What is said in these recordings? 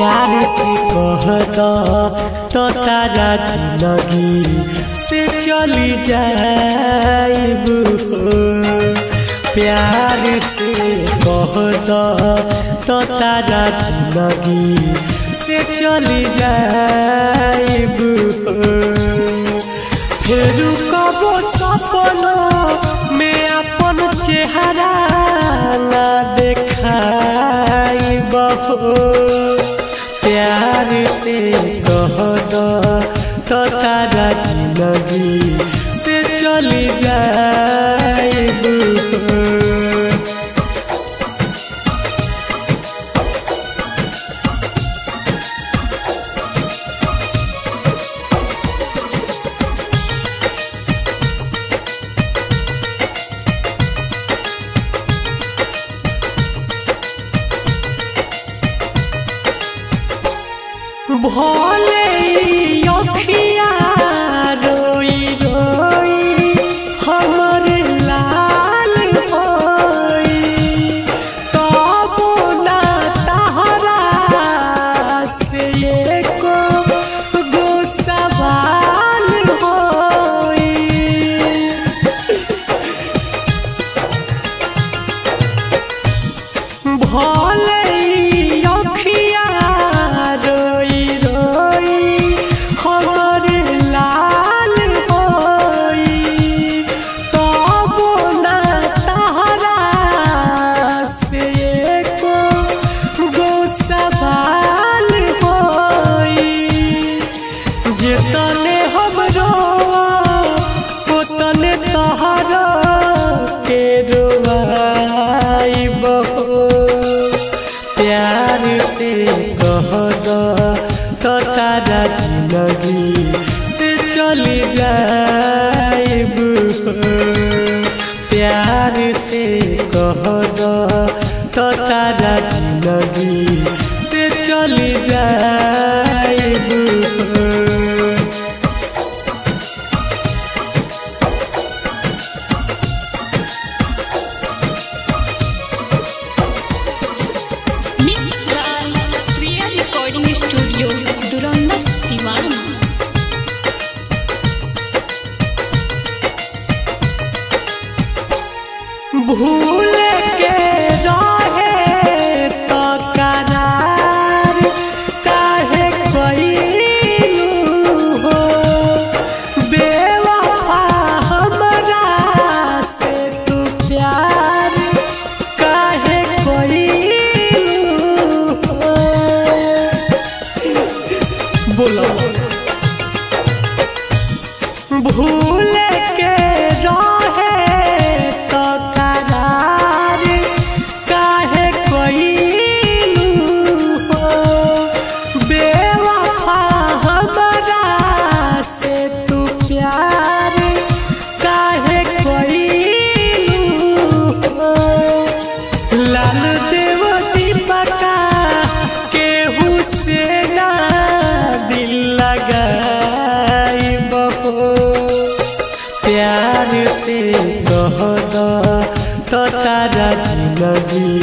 प्यार से कह दो तो तारा जिंदगी से चली जाइब हो। प्यार से कह दो तो तारा जिंदगी से चली जाइब हो। फिर कबो सपनों में अपन चेहरा ना देखाइब हो। प्यार से कह दो तो तारा जिंदगी से चली जाइब हो। भोले अखिया रोई रोई हमर लाल होई तबो ना तहरा से एको गो सवाल होई। भोले जितने हम रोआ उतने तोहरा के रोआइब हो। प्यार से कह दो तो तारा जिंदगी से चली जाइब हो। प्यार से कह दो तो तारा जिंदगी से चली जाइब हो। स्टूडियो दुरंदा सिवान। भूल के रहे तो करार काहे कइलू हो। बेवफा हमरा से तू प्यार काहे कइलू हो। बोलो भूल के रहे तो करार काहे कइलू हो। बेवफा हमरा से तू प्यार काहे कइलू हो। लाल देव दीपका केहू से ना दिल लगाइब हो। प्यार से कह दो तो तारा जिंदगी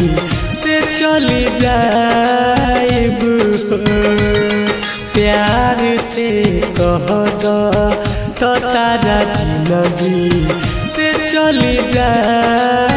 से चली जाइब हो। प्यार से कह दो तो तारा जिंदगी से चली जाइब।